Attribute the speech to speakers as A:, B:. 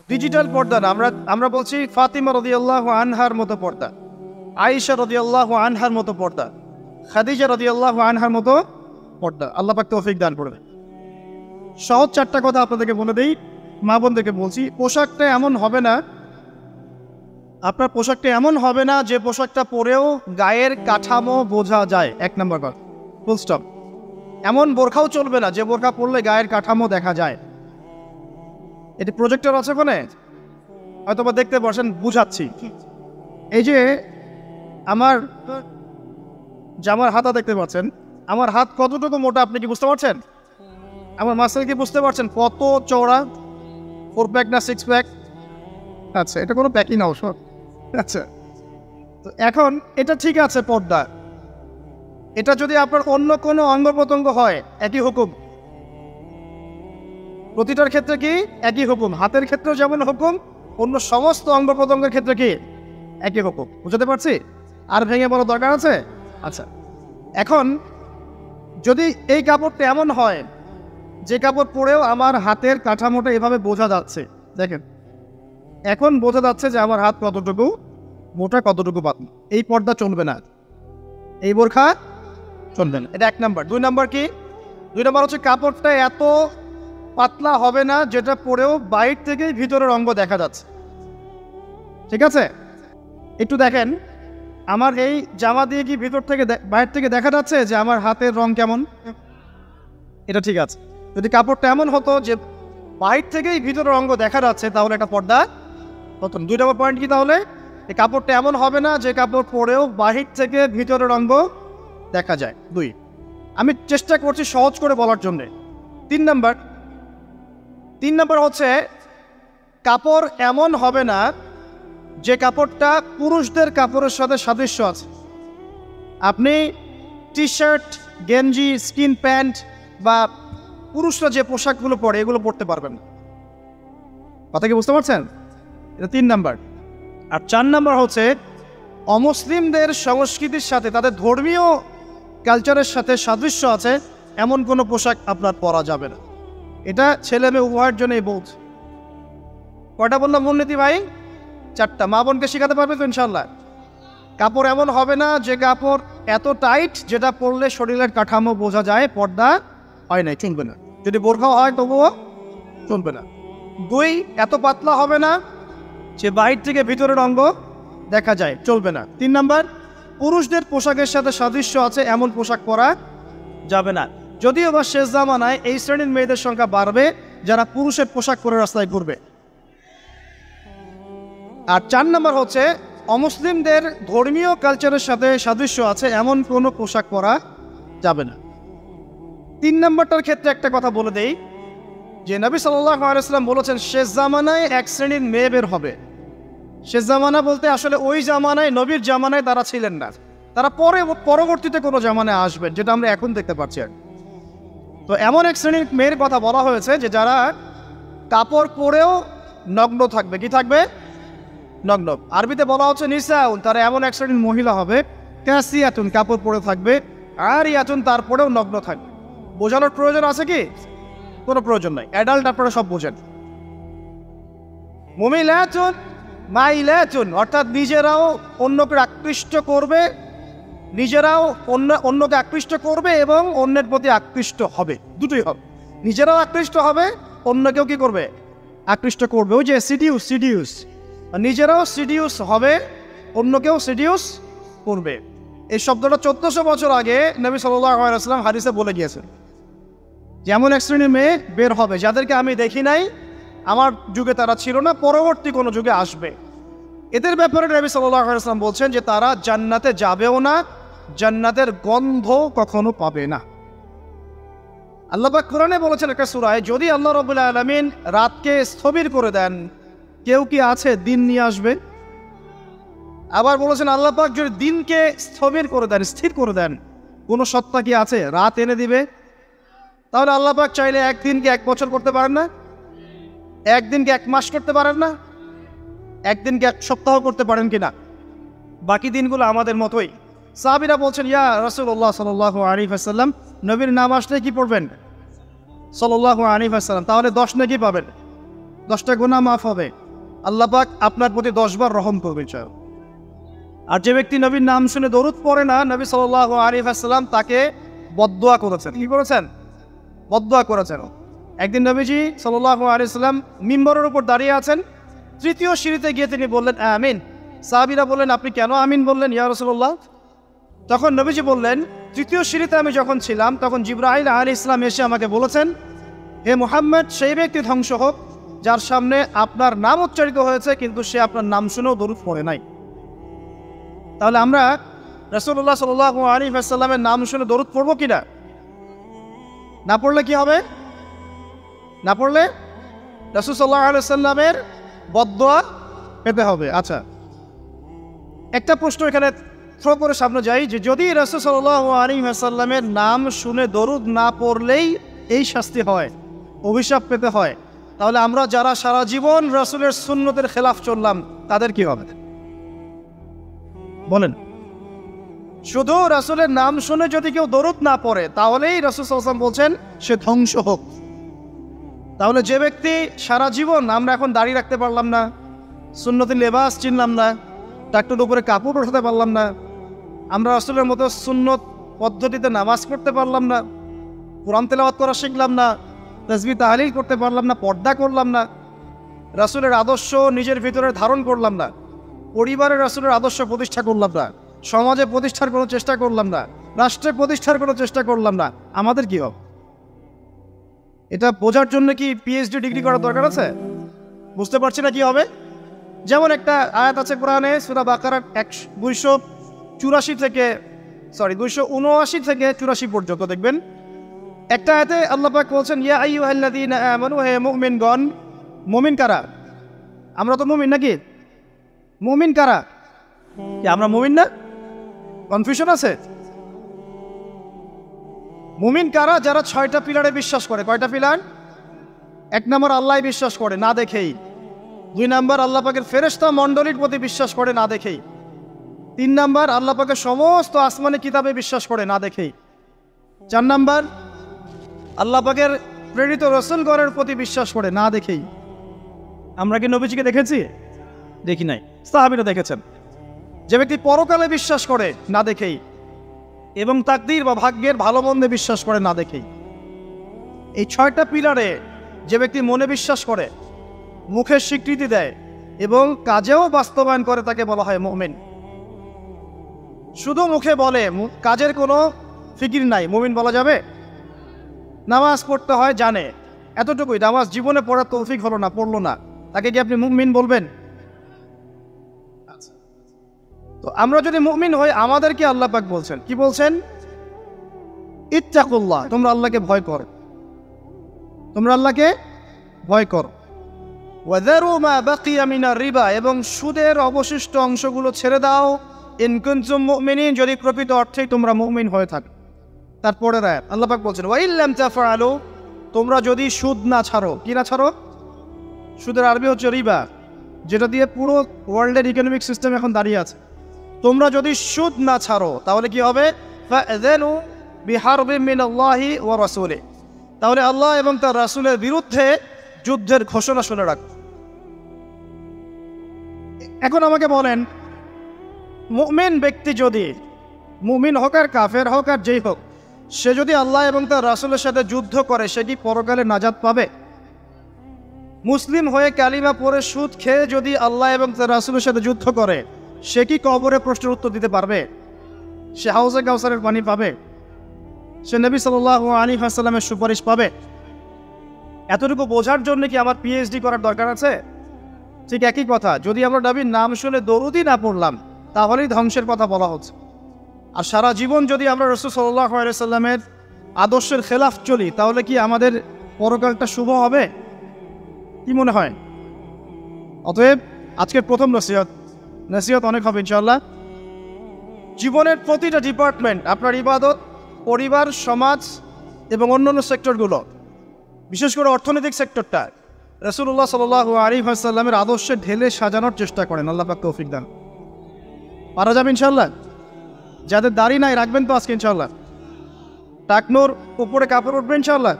A: Digital পর্দা না, আমরা বলছি ফাতিমা রাদিয়াল্লাহু আনহার মতো পর্দা, আয়েশা রাদিয়াল্লাহু আনহার মতো পর্দা, খাদিজা রাদিয়াল্লাহু আনহার মতো পর্দা। আল্লাহ পাক তৌফিক দান করবে। সহজ চারটা কথা আপনাদেরকে বলে দেই, মা বোনদেরকে বলছি। পোশাকটা এমন হবে না, আপনার পোশাকটা এমন হবে না যে পোশাকটা পরেও গায়ের কাঠামো বোঝা যায়। এক নম্বর কথা, ফুল স্টপ। এমন বোরখাও চলবে না যে বোরখা পরলে গায়ের কাঠামো দেখা যায়। এটি প্রজেক্টর আছে ওখানে, হয়তো বা দেখতে পাচ্ছেন, বুঝাচ্ছি। এই যে আমার জামার হাতা দেখতে পাচ্ছেন, আমার হাত কতটুকু মোটা আপনি কি বুঝতে পারছেন? আমার মাসেল কি বুঝতে পারছেন কত চওড়া? 4 প্যাক না 6 প্যাক? আচ্ছা, এটা কোনো প্যাকই না ওষুধ। আচ্ছা, তো এখন এটা ঠিক আছে পর্দা। এটা যদি আপনার অন্য কোনো অঙ্গ প্রত্যঙ্গ হয় একই হুকুম, প্রতিটার ক্ষেত্রে কি একই হুকুম। হাতের ক্ষেত্রেও যেমন হুকুম, অন্য সমস্ত অঙ্গ প্রত্যঙ্গের ক্ষেত্রে কি একই হুকুম। বুঝতে পারছি? আর ভেঙে বড় দরকার আছে? আচ্ছা, এখন যদি এই কাপড়টা এমন হয় যে কাপড় পরেও আমার হাতের কাঠামোটা এভাবে বোঝা যাচ্ছে, দেখেন এখন বোঝা যাচ্ছে যে আমার হাত কতটুকু মোটা কতটুকু পাতলা, এই পর্দা চলবে না, এই বোরখা চলবে না। এটা 1 নাম্বার। 2 নাম্বার কি? 2 নাম্বার হচ্ছে কাপড়টা এত পাতলা হবে না যেটা পরেও বাইরে থেকেই ভিতরের অঙ্গ দেখা যাচ্ছে। ঠিক আছে? একটু দেখেন, আমার এই জামা দিয়ে কি ভিতর থেকে বাইরে থেকে দেখা যাচ্ছে যে আমার হাতের রং কেমন? এটা ঠিক আছে। যদি কাপড়টা এমন হতো যে বাইরে থেকেই ভিতরের অঙ্গ দেখা যাচ্ছে, তাহলে এটা পর্দা হতো না। 2 নম্বর পয়েন্ট কি তাহলে? এই কাপড়টা এমন হবে না যে কাপড় পরেও বাহির থেকে ভিতরের অঙ্গ দেখা যায়। 2, আমি চেষ্টা করছি সহজ করে বলার জন্য। 3 নাম্বার হচ্ছে কাপড় এমন হবে না যে কাপড়টা পুরুষদের কাপড়ের সাথে সাদৃশ্য আছে। আপনি টি শার্ট, গেঞ্জি, স্কিন প্যান্ট বা পুরুষরা যে পোশাকগুলো পরে এগুলো পরতে পারবেন না। কথা কি বুঝতে পারছেন? এটা 3 নাম্বার। আর 4 নাম্বার হচ্ছে অমুসলিমদের সংস্কৃতির সাথে, তাদের ধর্মীয় কালচারের সাথে সাদৃশ্য আছে এমন কোনো পোশাক আপনার পরা যাবে না। এটা ছেলে মেয়ে উভয়ের জন্যই বলছে। কয়টা বললাম মূলনীতি ভাই? 4টা। মা বোনকে শেখাতে পারবে তো ইনশাল্লাহ? কাপড় এমন হবে না যে কাপড় এত টাইট যেটা পরলে শরীরের কাঠামো বোঝা যায়, পর্দা হয় নাই, চলবে না। যদি বোরখাও হয় তবুও চলবে না। 2, এত পাতলা হবে না যে বাইরে থেকে ভিতরের অঙ্গ দেখা যায়, চলবে না। 3 নাম্বার, পুরুষদের পোশাকের সাথে সাদৃশ্য আছে এমন পোশাক পরা যাবে না। যদিও বা শেষ জামানায় এই শ্রেণীর মেয়েদের সংখ্যা বাড়বে যারা পুরুষের পোশাক পরে রাস্তায় ঘুরবে। আর 4 নাম্বার হচ্ছে অমুসলিমদের ধর্মীয় কালচারের সাথে সাদৃশ্য আছে এমন কোনো পোশাক পরা যাবে না। 3 নাম্বারটার ক্ষেত্রে একটা কথা বলে দেই যে নবী সাল্লাল্লাহু আলাইহি ওয়াসাল্লাম বলেছেন শেষ জামানায় এক শ্রেণীর মেয়ে বের হবে। শেষ জামানা বলতে আসলে ওই জামানায়, নবীর জামানায় তারা ছিলেন না, তারা পরবর্তীতে কোনো জামানায় আসবেন, যেটা আমরা এখন দেখতে পাচ্ছি। তো এমন এক শ্রেণীর মেয়ের কথা বলা হয়েছে যে যারা কাপড় পরেও নগ্ন থাকবে। কি থাকবে? নগ্ন। আরবিতে বলা হচ্ছে নিসাউন, তারা এমন এক শ্রেণীর মহিলা হবে কাসিয়াতুন, কাপড় পরে থাকবে, আর ইয়াতুন, তারপরেও নগ্ন থাকবে। বোঝানোর প্রয়োজন আছে কি? কোনো প্রয়োজন নাই, অ্যাডাল্ট আপনারা সব বোঝেন। মুমিলাতুন মাইলাতুন, অর্থাৎ নিজেরাও অন্যকে আকৃষ্ট করবে, নিজেরাও অন্যকে আকৃষ্ট করবে এবং অন্যের প্রতি আকৃষ্ট হবে, দুটোই হবে। নিজেরাও আকৃষ্ট হবে, অন্যকেও কি করবে? আকৃষ্ট করবে। ওই যে সিডিউস, নিজেরাও সিডিউস হবে, অন্যকেও সিডিউস করবে। এই শব্দটা 1400 বছর আগে নবী সাল্লাল্লাহু আলাইহি ওয়াসাল্লাম হাদিসে বলে গিয়েছেন। যেমন এক শ্রেণীর মেয়ে বের হবে যাদেরকে আমি দেখি নাই, আমার যুগে তারা ছিল না, পরবর্তী কোনো যুগে আসবে। এদের ব্যাপারে নবী সাল্লাল্লাহু আলাইহি ওয়াসাল্লাম বলছেন যে তারা জান্নাতে যাবেও না, জান্নাতের গন্ধ কখনো পাবে না। আল্লাহ পাক কোরআনে বলেছেন একটা সূরায়, যদি আল্লাহ রাব্বুল আলামিন রাতকে স্থবির করে দেন, কেউ কি আছে দিন নিয়ে আসবে? আবার বলেছেন আল্লাহ পাক যদি দিনকে স্থবির করে দেন, স্থির করে দেন, কোনো সত্তা কি আছে রাত এনে দিবে? তাহলে আল্লাহ পাক চাইলে একদিনকে 1 বছর করতে পারেন না? একদিনকে 1 মাস করতে পারেন না? একদিনকে 1 সপ্তাহ করতে পারেন কিনা? বাকি দিনগুলো আমাদের মতোই। সাহাবীরা বলছেন, ইয়া রাসূলুল্লাহ সাল্লাল্লাহু আলাইহি ওয়াসাল্লাম, নবীর নাম আসলে কি পড়বেন? সাল্লাল্লাহু আলাইহি ওয়াসাল্লাম, তাহলে 10 নেকি পাবেন। 10টা গুনাহ মাফ হবে, আল্লাহ পাক আপনার প্রতি 10 বার রহম করবে চাও। আর যে ব্যক্তি নবীর নাম শুনে দরুদ পড়ে না, নবী সাল্লাল্লাহু আলাইহি ওয়াসাল্লাম তাকে বদদুয়া করেছেন। কি করেছেন? বদদুয়া করেছেন। একদিন নবীজি সাল্লাল্লাহু আলাইহি ওয়াসাল্লাম মিম্বরের উপর দাঁড়িয়ে আছেন, তৃতীয় সিঁড়িতে গিয়ে তিনি বললেন আমিন। সাহাবীরা বললেন আপনি কেন আমিন বললেন ইয়া রাসূলুল্লাহ? তখন নবীজি বললেন, তৃতীয় সিঁড়িতে আমি যখন ছিলাম তখন জিবরাইল আলাইহিস সালাম এসে আমাকে বলেছেন, হে মুহাম্মদ, সেই ব্যক্তি ধ্বংস হোক যার সামনে আপনার নাম উচ্চারিত হয়েছে কিন্তু সে আপনার নাম শুনেও দরুদ পড়ে নাই। তাহলে আমরা রাসূলুল্লাহ সাল্লাল্লাহু আলাইহি ওয়াসাল্লামের নাম শুনে দরুদ পড়বো কিনা? না পড়লে কি হবে? না পড়লে রাসূল সাল্লাল্লাহু আলাইহি ওয়াসাল্লামের বদদুয়া পেতে হবে। আচ্ছা, একটা প্রশ্ন এখানে থ্রো করে সামনে যাই যে যদি রাসূল সাল্লাল্লাহু আলাইহি ওয়াসাল্লামের নাম শুনে দরুদ না পড়লেই এই শাস্তি হয়, অভিশাপ পেতে হয়, তাহলে আমরা যারা সারা জীবন রাসূলের সুন্নতের খেলাফ চললাম তাদের কি হবে? বলেন। শুধু রাসূলের নাম শুনে যদি কেউ দরুদ না পড়ে তাহলেই রাসূল সাল্লাল্লাহু আলাইহি ওয়াসাল্লাম বলছেন সে ধ্বংস হোক। তাহলে যে ব্যক্তি সারা জীবন আমরা এখন দাঁড়িয়ে রাখতে পারলাম না, সুন্নতি লেবাস চিনলাম না, টাকটুর উপরে কাপড় ওঠাতে পারলাম না, আমরা রাসূলের মতো সুন্নত পদ্ধতিতে নামাজ পড়তে পারলাম না, কোরআন তেলাওয়াত করা শিখলাম না, তাসবিহ তাহলিল করতে পারলাম না, পর্দা করলাম না, রাসূলের আদর্শ নিজের ভিতরে ধারণ করলাম না, পরিবারের রাসূলের আদর্শ প্রতিষ্ঠা করলাম না, সমাজে প্রতিষ্ঠার কোনো চেষ্টা করলাম না, রাষ্ট্রে প্রতিষ্ঠার কোনো চেষ্টা করলাম না, আমাদের কি হবে? এটা বোঝার জন্য কি পিএইচডি ডিগ্রি করার দরকার আছে? বুঝতে পারছি না কি হবে। যেমন একটা আয়াত আছে কোরআনে সূরা বাকারার 279 থেকে 84 পর্যন্ত দেখবেন। একটা আয়াতে আল্লাহ পাক বলছেন ইয়া আইয়ুহাল্লাযীনা আমানু, হে মুমিনগণ। মুমিন কারা? আমরা তো মুমিন নাকি? মুমিন কারা? কি আমরা মুমিন না? কনফিউশন আছে? মুমিন কারা? যারা 6টা পিলারে বিশ্বাস করে। কয়টা পিলার? 1 নম্বর আল্লাহ বিশ্বাস করে না দেখেই। 2 নম্বর আল্লাহ পাকের ফেরেশতা মণ্ডলীর প্রতি বিশ্বাস করে না দেখেই। 3 নম্বর আল্লাহ পাকের সমস্ত আসমানি কিতাবে বিশ্বাস করে না দেখেই। 4 নম্বর আল্লাহ পাকের প্রেরিত রাসূলগণের প্রতি বিশ্বাস করে না দেখেই। আমরা কি নবীজিকে দেখেছি? দেখি নাই। সাহাবীরা দেখেছেন। যে ব্যক্তি পরকালে বিশ্বাস করে না দেখেই এবং তাকদীর বা ভাগ্যের ভালো মন্দে বিশ্বাস করে না দেখেই। এই 6টা পিলারে যে ব্যক্তি মনে বিশ্বাস করে, মুখের স্বীকৃতি দেয় এবং কাজেও বাস্তবায়ন করে তাকে বলা হয় মুমিন। শুধু মুখে বলে, কাজের কোনো ফিকির নাই, মুমিন বলা যাবে? নামাজ পড়তে হয় জানে, এতটুকুই, নামাজ জীবনে পড়ার তৌফিক হলো না, পড়লো না, তাকে কি আপনি মুমিন বলবেন? তো আমরা যদি মুমিন হই আমাদেরকে আল্লাহ পাক বলছেন, কি বলছেন? ইত্তাকুল্লাহ, তোমরা আল্লাহকে ভয় করো, তোমরা আল্লাহকে ভয় করো। ওয়াযারু মা বাকিয়া মিনার রিবা, এবং সুদের অবশিষ্ট অংশগুলো ছেড়ে দাও। ইন কুনতুম মুমিনিন, যদি প্রকৃত অর্থেই তোমরা মুমিন হয়ে থাকো। তারপরে আল্লাহ পাক বলছেন ওয়া ইল্লাম তাফআলু, তোমরা যদি সুদ না ছাড়ো। কি না ছাড়ো? সুদের আরবি হচ্ছে রিবা, যেটা দিয়ে পুরো ওয়ার্ল্ডের ইকোনমিক সিস্টেম এখন দাঁড়িয়ে আছে। তোমরা যদি সুদ না ছাড়ো তাহলে কি হবে? ফাআযানু বিহারবিন মিনাল্লাহি ওয়া রাসূলিহি, তাহলে আল্লাহ এবং তার রাসূলের বিরুদ্ধে যুদ্ধের ঘোষণা শুনে রাখো। এখন আমাকে বলেন, মুমিন ব্যক্তি যদি, মুমিন হোক আর কাফের হোক আর যেই হোক, সে যদি আল্লাহ এবং তার রাসূলের সাথে যুদ্ধ করে সে কি পরকালে নাজাত পাবে? মুসলিম হয়ে কালিমা পড়ে সুদ খেয়ে যদি আল্লাহ এবং তার রাসূলের সাথে যুদ্ধ করে সে কি কবরে প্রশ্নের উত্তর দিতে পারবে? সে হাউজে কাউসারের পানি পাবে? সে নবী সাল্লাল্লাহু আলাইহি ওয়াসাল্লামের সুপারিশ পাবে? এতটুকু বোঝার জন্য কি আমার পিএইচডি করার দরকার আছে? ঠিক একই কথা, যদি আমরা নবীর নাম শুনে দরুদই না পড়লাম তাহলেই ধ্বংসের কথা বলা হচ্ছে। আর সারা জীবন যদি আমরা রাসূল সাল্লাল্লাহু আলাইহি ওয়াসাল্লামের আদর্শের খেলাফ চলি তাহলে কি আমাদের পরকালটা শুভ হবে? কি মনে হয়? অতএব আজকের প্রথম নসিহত অনেক হবে ইনশাআল্লাহ। জীবনের প্রতিটা ডিপার্টমেন্ট, আপনার ইবাদত, পরিবার, সমাজ এবং অন্যান্য সেক্টরগুলো, বিশেষ করে অর্থনৈতিক সেক্টরটা রাসূলুল্লাহ সাল্লাল্লাহু আলাইহি ওয়াসাল্লামের আদর্শে ঢেলে সাজানোর চেষ্টা করেন। আল্লাহ পাক তৌফিক দান। পারা যাবে ইনশাআল্লাহ? যাদের দাড়ি নাই রাখবেন তো আজকে ইনশাআল্লাহ? টাকনোর উপরে কাপড় উঠবে ইনশাআল্লাহ?